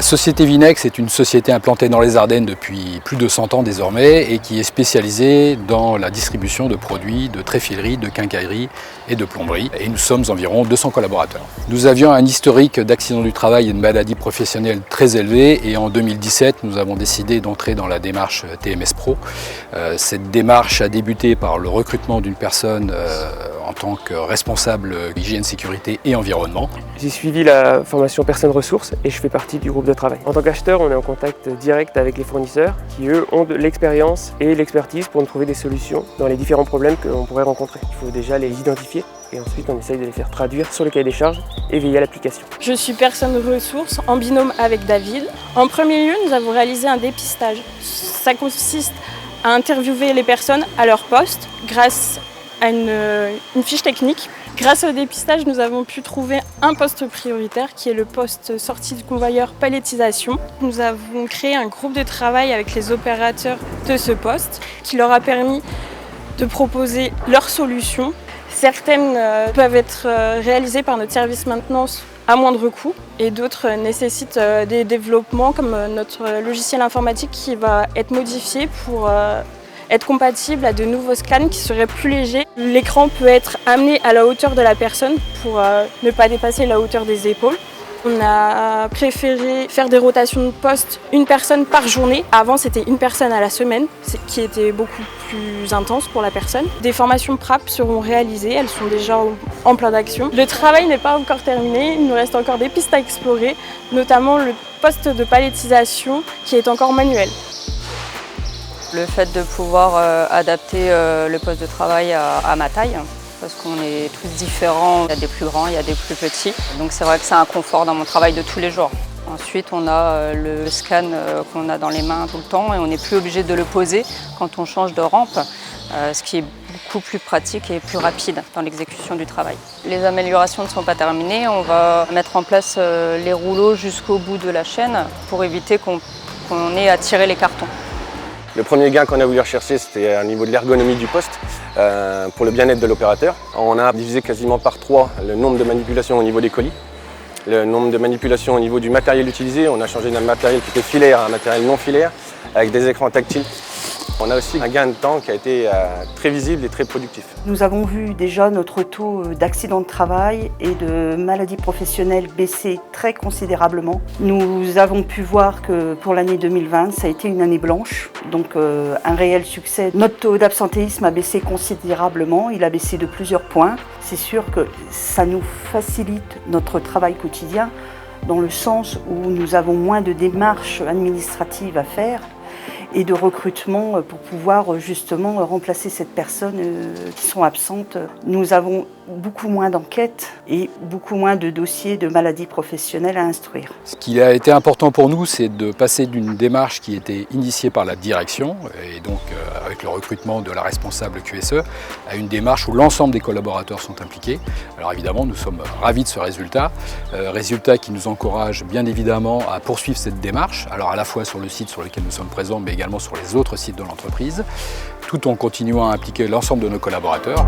société Vinex est une société implantée dans les Ardennes depuis plus de 100 ans désormais et qui est spécialisée dans la distribution de produits de tréfilerie, de quincaillerie et de plomberie. Et nous sommes environ 200 collaborateurs. Nous avions un historique d'accidents du travail et de maladies professionnelles très élevé et en 2017 nous avons décidé d'entrer dans la démarche TMS Pro. Cette démarche a débuté par le recrutement d'une personne en tant que responsable hygiène, sécurité et environnement. J'ai suivi la formation personnes ressources et je fais partie du groupe de travail. En tant qu'acheteur, on est en contact direct avec les fournisseurs qui, eux, ont de l'expérience et l'expertise pour nous trouver des solutions dans les différents problèmes qu'on pourrait rencontrer. Il faut déjà les identifier et ensuite on essaye de les faire traduire sur le cahier des charges et veiller à l'application. Je suis personne ressource en binôme avec David. En premier lieu, nous avons réalisé un dépistage. Ça consiste à interviewer les personnes à leur poste grâce à une fiche technique. Grâce au dépistage, nous avons pu trouver un poste prioritaire qui est le poste sortie du convoyeur palettisation. Nous avons créé un groupe de travail avec les opérateurs de ce poste qui leur a permis de proposer leurs solutions. Certaines peuvent être réalisées par notre service maintenance à moindre coût et d'autres nécessitent des développements comme notre logiciel informatique qui va être modifié pour être compatible à de nouveaux scans qui seraient plus légers. L'écran peut être amené à la hauteur de la personne pour ne pas dépasser la hauteur des épaules. On a préféré faire des rotations de poste, une personne par journée. Avant, c'était une personne à la semaine, qui était beaucoup plus intense pour la personne. Des formations PRAP seront réalisées, elles sont déjà en plein d'action. Le travail n'est pas encore terminé, il nous reste encore des pistes à explorer, notamment le poste de palettisation qui est encore manuel. Le fait de pouvoir adapter le poste de travail à ma taille, parce qu'on est tous différents, il y a des plus grands, il y a des plus petits. Donc c'est vrai que c'est un confort dans mon travail de tous les jours. Ensuite, on a le scan qu'on a dans les mains tout le temps et on n'est plus obligé de le poser quand on change de rampe, ce qui est beaucoup plus pratique et plus rapide dans l'exécution du travail. Les améliorations ne sont pas terminées, on va mettre en place les rouleaux jusqu'au bout de la chaîne pour éviter qu'on ait à tirer les cartons. Le premier gain qu'on a voulu rechercher, c'était au niveau de l'ergonomie du poste, pour le bien-être de l'opérateur. On a divisé quasiment par 3 le nombre de manipulations au niveau des colis, le nombre de manipulations au niveau du matériel utilisé. On a changé d'un matériel qui était filaire à un matériel non filaire, avec des écrans tactiles. On a aussi un gain de temps qui a été très visible et très productif. Nous avons vu déjà notre taux d'accidents de travail et de maladies professionnelles baisser très considérablement. Nous avons pu voir que pour l'année 2020, ça a été une année blanche, donc un réel succès. Notre taux d'absentéisme a baissé considérablement, il a baissé de plusieurs points. C'est sûr que ça nous facilite notre travail quotidien dans le sens où nous avons moins de démarches administratives à faire et de recrutement pour pouvoir justement remplacer cette personne qui sont absentes. Nous avons beaucoup moins d'enquêtes et beaucoup moins de dossiers de maladies professionnelles à instruire. Ce qui a été important pour nous, c'est de passer d'une démarche qui était initiée par la direction, et donc avec le recrutement de la responsable QSE, à une démarche où l'ensemble des collaborateurs sont impliqués. Alors évidemment, nous sommes ravis de ce résultat, résultat qui nous encourage bien évidemment à poursuivre cette démarche, alors à la fois sur le site sur lequel nous sommes présents, mais également sur les autres sites de l'entreprise, tout en continuant à impliquer l'ensemble de nos collaborateurs.